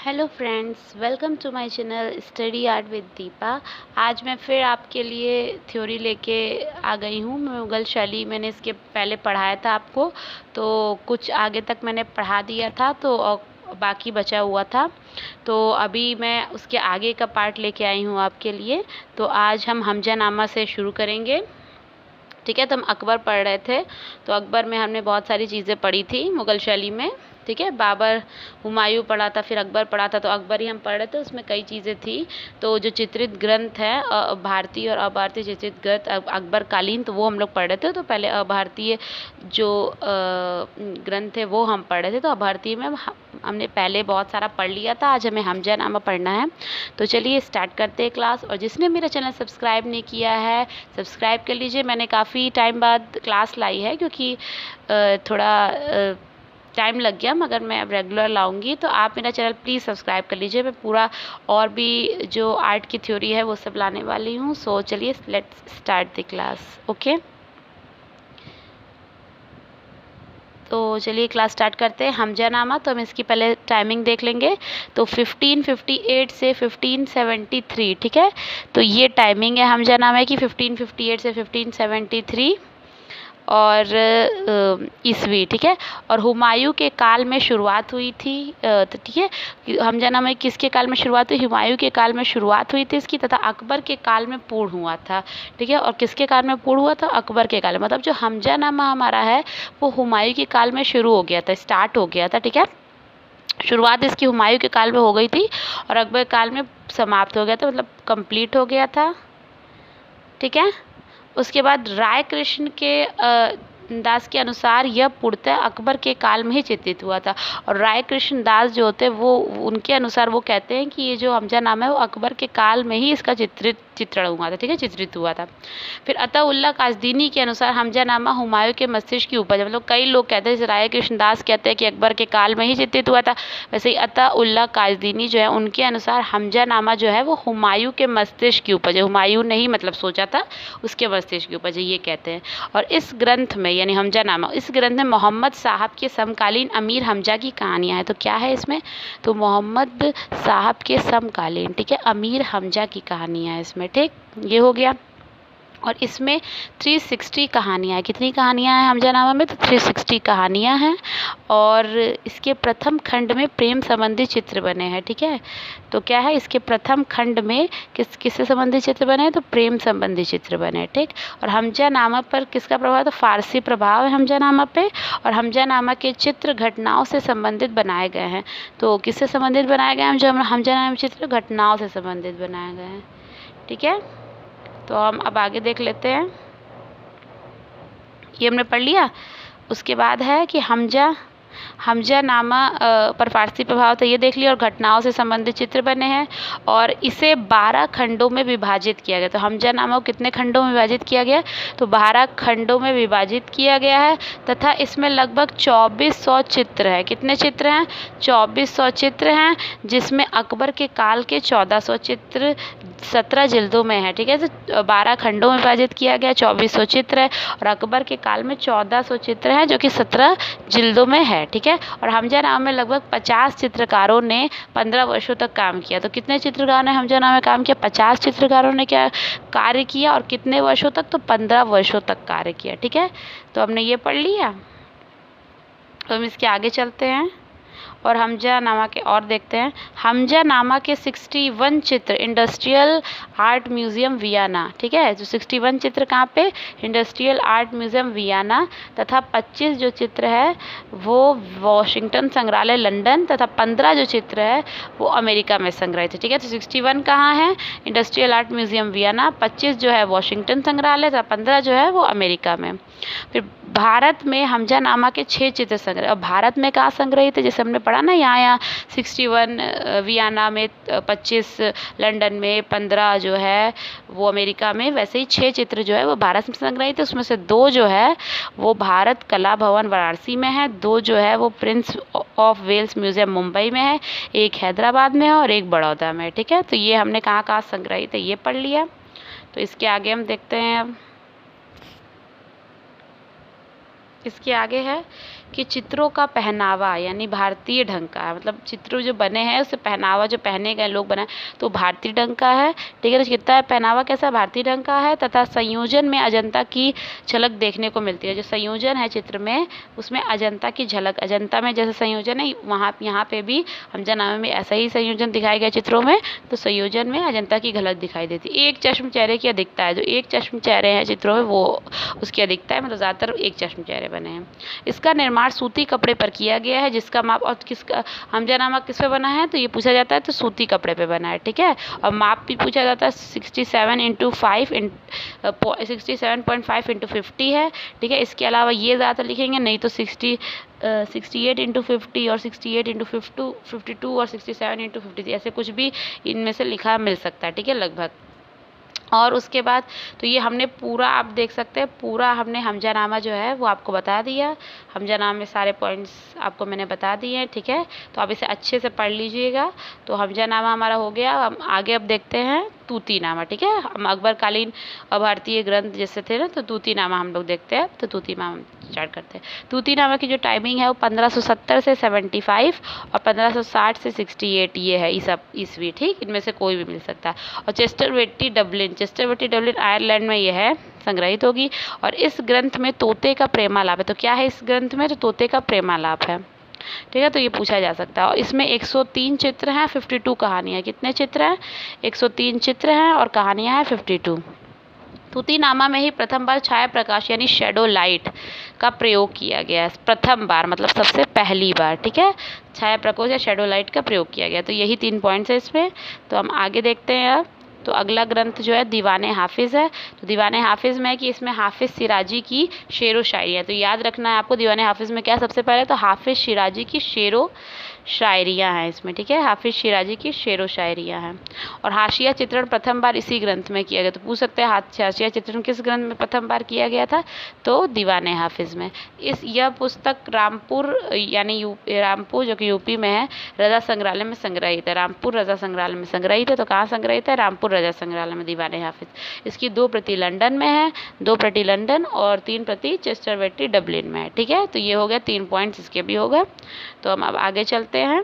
Hello friends, welcome to my channel study art with Deepa. आज मैं फिर आपके लिए थ्योरी लेके आ गई हूँ। मुग़ल शैली मैंने इसके पहले पढ़ाया था आपको, तो कुछ आगे तक मैंने पढ़ा दिया था, तो बाकी बचा हुआ था। तो अभी मैं उसके आगे का पार्ट लेके आई हूँ आपके लिए। तो आज हम हमजानामा से शुरू करेंगे। ठीक है, तो हम अकबर पढ़ रहे थे। तो अकबर में हमने बहुत सारी चीज़ें पढ़ी थी मुग़ल शैली में। ठीक है, बाबर, हुमायूं पढ़ा था, फिर अकबर पढ़ा था। तो अकबर ही हम पढ़ रहे थे, उसमें कई चीज़ें थी। तो जो चित्रित ग्रंथ है, भारतीय और अभारतीय चित्रित ग्रंथ अकबर कालीन, तो वो हम लोग पढ़ रहे थे। तो पहले अभारतीय जो ग्रंथ है वो हम पढ़ रहे थे। तो अभारतीय में हमने पहले बहुत सारा पढ़ लिया था। आज हमें हमजानामा पढ़ना है। तो चलिए स्टार्ट करते हैं क्लास। और जिसने मेरा चैनल सब्सक्राइब नहीं किया है, सब्सक्राइब कर लीजिए। मैंने काफ़ी टाइम बाद क्लास लाई है, क्योंकि थोड़ा टाइम लग गया, मगर मैं अब रेगुलर लाऊंगी। तो आप मेरा चैनल प्लीज़ सब्सक्राइब कर लीजिए। मैं पूरा और भी जो आर्ट की थ्योरी है वो सब लाने वाली हूँ। सो चलिए let's start the class. Okay, तो चलिए क्लास स्टार्ट करते हैं। हमजानामा, तो हम इसकी पहले टाइमिंग देख लेंगे। तो 1558 से 1573, ठीक है। तो ये टाइमिंग है हमजानामा की, 1558 से 1573 और ईस्वी। ठीक है, और हुमायूं के काल में शुरुआत हुई थी। तो ठीक है, हमजानामा किसके काल में शुरुआत हुई? हुमायूं के काल में शुरुआत हुई थी इसकी, तथा अकबर के काल में पूर्ण हुआ था। ठीक है, और किसके काल में पूर्ण हुआ था? अकबर के काल में। मतलब जो हमजानामा हमारा है वो हुमायूं के काल में शुरू हो गया था, स्टार्ट हो गया था। ठीक है, शुरुआत इसकी हुमायूं के काल में हो गई थी और अकबर काल में समाप्त हो गया था, मतलब कंप्लीट हो गया था। ठीक है, उसके बाद राय कृष्ण के दास के अनुसार यह पूर्णतः अकबर के काल में ही चित्रित हुआ था। और राय कृष्ण दास जो होते हैं वो, उनके अनुसार वो कहते हैं कि ये जो हमजानामा है वो अकबर के काल में ही इसका चित्रण हुआ था। ठीक है, चित्रित हुआ था। फिर अता-उल्लाह कासदीनी के अनुसार हमजानामा हुमायूं के मस्तिष्क की उपज है। मतलब कई लोग कहते हैं, जैसे राय कृष्ण दास कहते हैं कि अकबर के काल में ही चित्रित हुआ था, वैसे ही अता-उल्लाह कासदीनी जो है उनके अनुसार हमजानामा जो है वो हुमायूं के मस्तिष्क की उपज है। हुमायूं ने ही मतलब सोचा था, उसके मस्तिष्क की उपज है, ये कहते हैं। और इस ग्रंथ में, यानी हमजानामा, इस ग्रंथ में मोहम्मद साहब के समकालीन अमीर हमजा की कहानियाँ हैं। तो क्या है इसमें? तो मोहम्मद साहब के समकालीन, ठीक है, अमीर हमजा की कहानियाँ हैं इसमें। ठीक, ये हो गया। और इसमें 360 कहानियाँ हैं। कितनी कहानियाँ हैं हमजानामा में? तो 360 कहानियाँ हैं। और इसके प्रथम खंड में प्रेम संबंधी चित्र बने हैं। ठीक है, तो क्या है इसके प्रथम खंड में किससे संबंधित चित्र बने हैं? तो प्रेम संबंधी चित्र बने हैं। ठीक, और हमजानामा पर किसका प्रभाव? तो फारसी प्रभाव है हमजानामा पे। और हमजानामा के चित्र घटनाओं से संबंधित बनाए गए हैं। तो किससे संबंधित बनाए गए हैं? जो हमजानामा चित्र घटनाओं से संबंधित बनाए गए हैं। ठीक है, तो हम अब आगे देख लेते हैं। ये हमने पढ़ लिया। उसके बाद है कि हमजानामा पर फारसी प्रभाव था, ये देख लिया। और घटनाओं से संबंधित चित्र बने हैं। और इसे 12 खंडों में विभाजित किया गया। तो हमजानामा को कितने खंडों में विभाजित किया गया? तो 12 खंडों में विभाजित किया गया है। तथा इसमें लगभग 2400 चित्र है। कितने चित्र हैं? 2400 चित्र हैं, जिसमें अकबर के काल के 1400 चित्र 17 जिल्दों में है। ठीक है, तो 12 खंडों में विभाजित किया गया, 2400 चित्र है। और अकबर के काल में 1400 चित्र हैं, जो कि 17 जिल्दों में है। ठीक है, और हमजानामा में लगभग 50 चित्रकारों ने 15 वर्षों तक काम किया। तो कितने चित्रकारों ने हमजानामा में काम किया? 50 चित्रकारों ने क्या कार्य किया, और कितने वर्षों तक? तो 15 वर्षों तक कार्य किया। ठीक है, तो हमने ये पढ़ लिया। तो हम इसके आगे चलते हैं और हमजानामा के और देखते हैं। हमजानामा के 61 चित्र इंडस्ट्रियल आर्ट म्यूजियम वियना। ठीक है, जो 61 चित्र कहाँ पे? Industrial art museum Vienna. तथा 25 जो चित्र है वो वॉशिंगटन संग्रहालय लंदन, तथा 15 जो चित्र है वो अमेरिका में संग्रहित है। ठीक है, तो 61 कहाँ है? इंडस्ट्रियल आर्ट म्यूजियम वियना, 25 जो है वॉशिंगटन संग्रहालय, तथा 15 जो है वो अमेरिका में। फिर भारत में हमजानामा के 6 चित्र संग्रह। और भारत में कहाँ संग्रहित है? जैसे हमने पढ़ा ना, यहाँ 61 वियना में, 25 लंदन में, 15 जो है वो अमेरिका में। वैसे ही 6 चित्र जो है वो भारत में संग्रहित है। उसमें से 2 जो है वो भारत कला भवन वाराणसी में है, 2 जो है वो Prince of Wales museum Mumbai में है, एक हैदराबाद में है और एक बड़ौदा में है। ठीक है, तो ये हमने कहाँ कहाँ संग्रहित है ये पढ़ लिया। तो इसके आगे हम देखते हैं। अब इसके आगे है कि चित्रों का पहनावा यानी भारतीय ढंग का है, मतलब चित्र जो बने हैं उससे पहनावा जो पहने गए लोग बनाए तो भारतीय ढंग का है। ठीक है, तो कितना है पहनावा कैसा भारतीय ढंग का है, तथा संयोजन में अजंता की झलक देखने को मिलती है। जो संयोजन है चित्र में उसमें अजंता की झलक, अजंता में जैसे संयोजन है वहाँ यहाँ पे भी हमजानामा में ऐसा ही संयोजन दिखाया गया चित्रों में, तो संयोजन में अजंता की झलक दिखाई देती है। एक चश्म चेहरे की अधिकता है, जो एक चश्म चेहरे हैं चित्रों में वो उसकी अधिकता है, मतलब ज़्यादातर एक चश्म चेहरे बने हैं। इसका निर्माण सूती कपड़े पर किया गया है, जिसका माप और किसका हमजानामा किस पे बना है, तो ये पूछा जाता है तो सूती कपड़े पे बना है। ठीक है, और माप भी पूछा जाता है 67.5 है। ठीक है, इसके अलावा ये ज़्यादा लिखेंगे, नहीं तो 68/50 और 68/52 और 67/50 ऐसे कुछ भी इनमें से लिखा मिल सकता है। ठीक है, लगभग। और उसके बाद तो ये हमने पूरा आप देख सकते हैं, पूरा हमने हमजानामा जो है वो आपको बता दिया। हमजानामा में सारे पॉइंट्स आपको मैंने बता दिए हैं। ठीक है, तो आप इसे अच्छे से पढ़ लीजिएगा। तो हमजानामा हमारा हो गया। हम आगे अब देखते हैं तूतीनामा। ठीक है, हम अकबरकालीन भारतीय ग्रंथ जैसे थे ना, तो तूतीनामा हम लोग देखते हैं। तो तूतीनामा स्टार्ट करते हैं। तूतीनामा की जो टाइमिंग है वो 1570 से 75 और 1560 से 68 ये है ईस्वी। ठीक, इनमें से कोई भी मिल सकता है। और चेस्टरवेटी डबलिन आयरलैंड में ये है संग्रहित होगी। और इस ग्रंथ में तोते का प्रेमालाप है। तो क्या है इस ग्रंथ में, तो तोते का प्रेमालाप है। ठीक है, तो ये पूछा जा सकता है। और इसमें 103 चित्र हैं, 52 कहानियाँ। कितने चित्र हैं, 103 चित्र हैं और कहानियाँ हैं 52। तूतीनामा में ही प्रथम बार छाया प्रकाश यानी शेडो लाइट का प्रयोग किया गया है। प्रथम बार मतलब सबसे पहली बार। ठीक है, छाया प्रकाश या शेडो लाइट का प्रयोग किया गया। तो यही 3 पॉइंट्स है इसमें। तो हम आगे देखते हैं अब। तो अगला ग्रंथ जो है दीवाने हाफिज़ है। तो दीवाने हाफिज़ में है कि इसमें हाफिज़ सिराजी की शेरो शायरी है। तो याद रखना है आपको दीवाने हाफिज़ में क्या सबसे पहले, तो हाफिज़ शिराजी की शेरो शायरियाँ हैं इसमें। ठीक है, हाफिज़ शिराजी की शेरो शायरियाँ हैं। और हाशिया चित्रण प्रथम बार इसी ग्रंथ में किया गया। तो पूछ सकते हैं हाशिया चित्रण किस ग्रंथ में प्रथम बार किया गया था, तो दीवाने हाफिज़ में। यह पुस्तक रामपुर यानी रामपुर जो कि यूपी में है, रजा संग्रहालय में संग्रहित है। रामपुर रजा संग्रहालय में संग्रहित है। तो कहाँ संग्रहित है, रामपुर रजा संग्रहालय में दीवाने हाफिज़। इसकी 2 प्रति लंदन में है, 2 प्रति लंदन और 3 प्रति चेस्टरवेटी डबलिन में है। ठीक है, तो ये हो गया 3 पॉइंट्स इसके भी हो गए। तो हम अब आगे चलते हैं।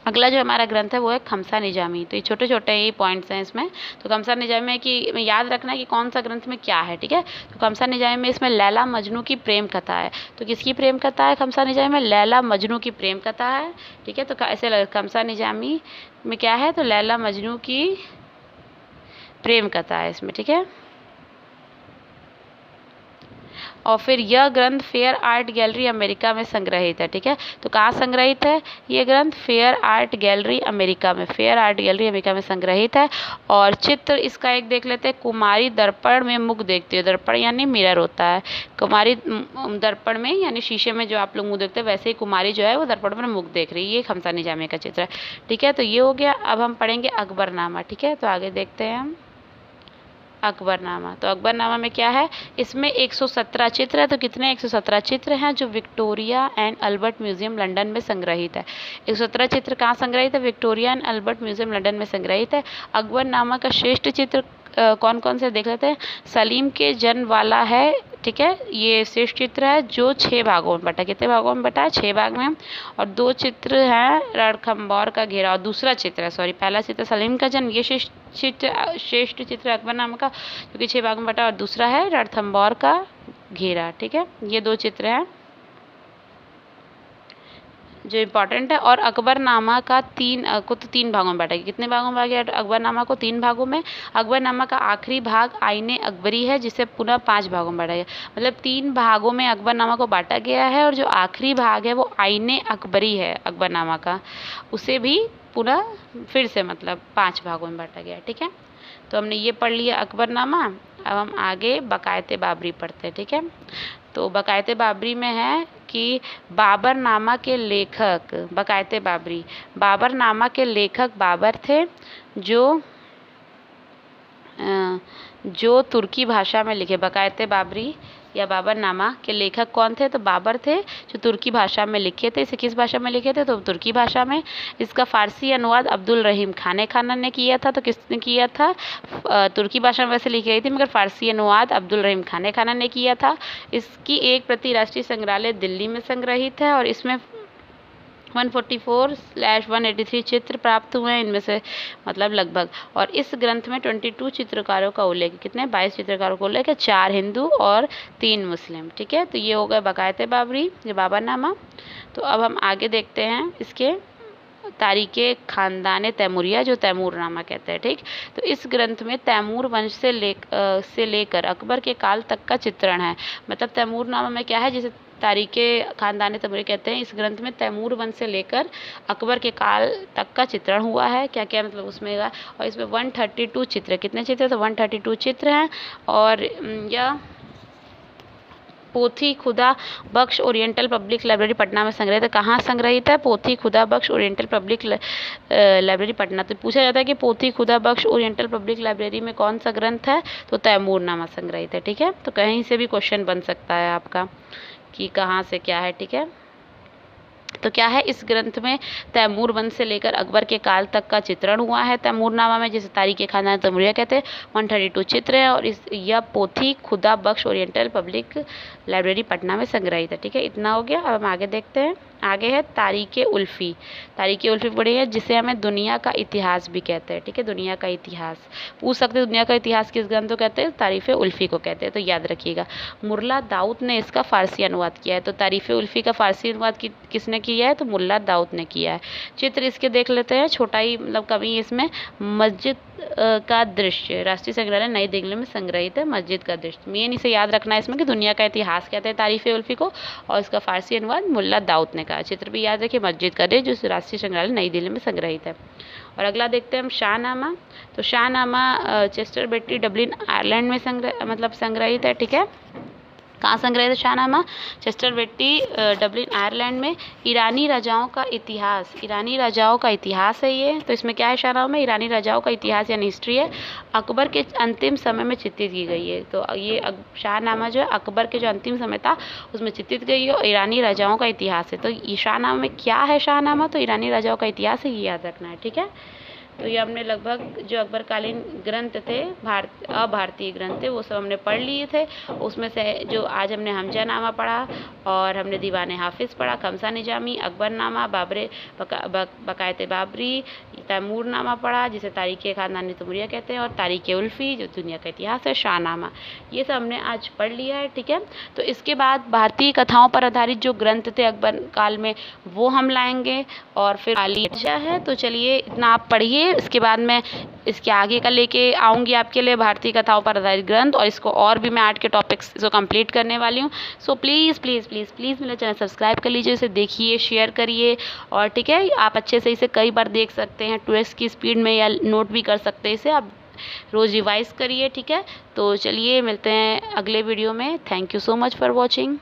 अगला जो हमारा ग्रंथ है वो है खमसा निजामी। तो ये छोटे छोटे ही पॉइंट्स हैं इसमें। तो खमसा निजामी में कि याद रखना है कि कौन सा ग्रंथ में क्या है। ठीक है, तो खमसा निजामी में इसमें लैला मजनू की प्रेम कथा है। तो किसकी प्रेम कथा है खमसा निजामी में, लैला मजनू की प्रेम कथा है। ठीक है, तो ऐसे लगे खमसा निजामी में क्या है, तो लैला मजनू की प्रेम कथा है इसमें। ठीक है, और फिर यह ग्रंथ फेयर आर्ट गैलरी अमेरिका में संग्रहित है। ठीक है, तो कहाँ संग्रहित है ये ग्रंथ, फेयर आर्ट गैलरी अमेरिका में, फेयर आर्ट गैलरी अमेरिका में संग्रहित है। और चित्र इसका एक देख लेते हैं, कुमारी दर्पण में मुख देखती है। दर्पण यानी मिरर होता है, कुमारी दर्पण में यानी शीशे में जो आप लोग मुँह देखते हैं, वैसे ही कुमारी जो है वो दर्पण में मुख देख रही है। ये खमसा निजामी का चित्र है। ठीक है, तो ये हो गया। अब हम पढ़ेंगे अकबरनामा। ठीक है, तो आगे देखते हैं हम अकबरनामा। तो अकबरनामा में क्या है, इसमें 117 चित्र है। तो कितने 117 चित्र हैं जो Victoria and Albert museum London में संग्रहित है। 117 चित्र कहाँ संग्रहित है, Victoria and Albert museum London में संग्रहित है। अकबरनामा का श्रेष्ठ चित्र कौन कौन से देख लेते हैं। सलीम के जन्म वाला है। ठीक है, ये श्रेष्ठ चित्र है जो 6 भागों में बटा, कितने भागों में बटा है, 6 भाग में। और 2 चित्र हैं रणथंभौर का घेरा, और दूसरा चित्र है पहला चित्र सलीम का जन्म, ये श्रेष्ठ चित्र अकबरनामा का जो कि 6 भाग में बटा, और दूसरा है रणथंभौर का घेरा। ठीक है, ये 2 चित्र हैं जो इम्पॉर्टेंट है। और अकबरनामा का 3 भागों में बांटा गया। कितने भागों में बांटा गया अकबरनामा को, 3 भागों में। अकबरनामा का आखिरी भाग आईने अकबरी है, जिसे पुनः 5 भागों में बांटा गया। मतलब 3 भागों में अकबरनामा को बांटा गया है, और जो आखिरी भाग है वो आईने अकबरी है अकबरनामा का, उसे भी पुनः फिर से मतलब 5 भागों में बांटा गया। ठीक है, तो हमने ये पढ़ लिया अकबरनामा। अब हम आगे बकायते बाबरी पढ़ते हैं। ठीक है, तो बकायते बाबरी में है कि बाबरनामा के लेखक, बकायते बाबरी, बाबरनामा के लेखक बाबर थे, जो तुर्की भाषा में लिखे। बकायते बाबरी या बाबरनामा के लेखक कौन थे? तो बाबर थे, जो तुर्की भाषा में लिखे थे। इसे किस भाषा में लिखे थे? तो तुर्की भाषा में। इसका फ़ारसी अनुवाद अब्दुल रहीम खाने ने किया था। तो किसने किया था? तुर्की भाषा में वैसे लिखी गई थी, मगर फ़ारसी अनुवाद अब्दुल रहीम खाने ने किया था। इसकी एक प्रति राष्ट्रीय संग्रहालय दिल्ली में संग्रहित है और इसमें 144/183 चित्र प्राप्त हुए हैं, इनमें से मतलब लगभग। और इस ग्रंथ में 22 चित्रकारों का उल्लेख है। कितने? 22 चित्रकारों का उल्लेख है, 4 हिंदू और 3 मुस्लिम। ठीक है, तो ये हो गए बकायते बाबरी, ये बाबरनामा। तो अब हम आगे देखते हैं इसके तारीख़े ख़ानदान तैमूरिया, जो तैमूरनामा कहते हैं। ठीक, तो इस ग्रंथ में तैमूर वंश से लेकर अकबर के काल तक का चित्रण है। मतलब तैमूरनामा में क्या है, जिसे तारीख़े ख़ानदान तैमूरी कहते हैं। इस ग्रंथ में तैमूर वंश से लेकर अकबर के काल तक का चित्रण हुआ है। क्या क्या मतलब उसमें, और इसमें 132 चित्र, कितने चित्र? तो 132 चित्र हैं। और यह पोथी खुदा बख्श ओरिएंटल पब्लिक लाइब्रेरी पटना में संग्रहित है। कहाँ संग्रहित है? पोथी खुदा बख्श ओरिएंटल पब्लिक लाइब्रेरी पटना। तो पूछा जाता है कि पोथी खुदा बख्श ओरिएंटल पब्लिक लाइब्रेरी में कौन सा ग्रंथ है? तो तैमूरनामा संग्रहित है। ठीक है, तो कहीं से भी क्वेश्चन बन सकता है आपका कि कहाँ से क्या है। ठीक है, तो क्या है, इस ग्रंथ में तैमूर वंश से लेकर अकबर के काल तक का चित्रण हुआ है तैमूरनामा में, जिसे तारीख़े ख़ानदान तैमूरिया कहते हैं। 132 चित्र हैं और यह पोथी खुदा बख्श ओरिएंटल पब्लिक लाइब्रेरी पटना में संग्रहित है। ठीक है, इतना हो गया। अब हम आगे देखते हैं। आगे है तारीख़े उल्फ़ी। तारीख़े उल्फ़ी पढ़ी है, जिसे हमें दुनिया का इतिहास भी कहते हैं। ठीक है, दुनिया का इतिहास पूछ सकते हैं। दुनिया का इतिहास किस ग्रंथ को कहते हैं? तारीफ़े उल्फ़ी को कहते हैं, तो याद रखिएगा। मुल्ला दाऊद ने इसका फ़ारसी अनुवाद किया है। तो तारीफ़े उल्फ़ी का फ़ारसी अनुवाद किसने किया है? तो मुल्ला दाऊद ने किया है। चित्र इसके देख लेते हैं, छोटा ही मतलब कमी इसमें। मस्जिद का दृश्य, राष्ट्रीय संग्रहालय नई दिल्ली में संग्रहित है मस्जिद का दृश्य। मेन इसे याद रखना है इसमें कि दुनिया का इतिहास कहते हैं तारीफ़े उल्फ़ी को, और इसका फ़ारसी अनुवाद मुल्ला दाऊद ने कहा। चित्र भी याद रखिए, मस्जिद का दृश्य, जो राष्ट्रीय संग्रहालय नई दिल्ली में संग्रहित है। और अगला देखते हैं हम शाहनामा। तो शाहनामा चेस्टर बेट्टी डबलिन आयरलैंड में संग्रहित है। ठीक है, कहाँ संग्रहित है शाहनामा? चेस्टर बेट्टी डबलिन आयरलैंड में। ईरानी राजाओं का इतिहास, ईरानी राजाओं का इतिहास है ये। तो इसमें क्या है शाहनामा में? ईरानी राजाओं का इतिहास यानी हिस्ट्री है, अकबर के अंतिम समय में चित्रित की गई है। तो ये शाहनामा जो है अकबर के जो अंतिम समय था उसमें चित्रित गई है, और ईरानी राजाओं का इतिहास है। तो ये शाहनामा में क्या है? शाहनामा तो ईरानी राजाओं का इतिहास है, ये याद रखना है। ठीक है, तो ये हमने लगभग जो अकबरकालीन ग्रंथ थे, अभारतीय ग्रंथ थे, वो सब हमने पढ़ लिए थे। उसमें से जो आज हमने हमजानामा पढ़ा, और हमने दीवाने हाफिज़ पढ़ा, खमसा निजामी, अकबरनामा, बकायते बाबरी, तैमूरनामा पढ़ा, जिसे तारीख़े ख़ानदान तैमूरिया कहते हैं, और तारीख़े उल्फ़ी, जो दुनिया का इतिहास है, शाहनामा, ये सब हमने आज पढ़ लिया है। ठीक है, तो इसके बाद भारतीय कथाओं पर आधारित जो ग्रंथ थे अकबर काल में, वो हम लाएंगे। और फिर अच्छा है, तो चलिए इतना आप पढ़िए। इसके बाद मैं इसके आगे का लेके आऊँगी आपके लिए भारतीय कथाओं पर आधारित ग्रंथ, और इसको और भी मैं आर्ट के टॉपिक्स इसको कंप्लीट करने वाली हूँ। So please please please please मेरा चैनल सब्सक्राइब कर लीजिए, इसे देखिए, शेयर करिए। और ठीक है, आप अच्छे से इसे कई बार देख सकते हैं 2x की स्पीड में, या नोट भी कर सकते हैं इसे। आप रोज़ रिवाइज़ करिए। ठीक है, तो चलिए मिलते हैं अगले वीडियो में। Thank you so much for watching.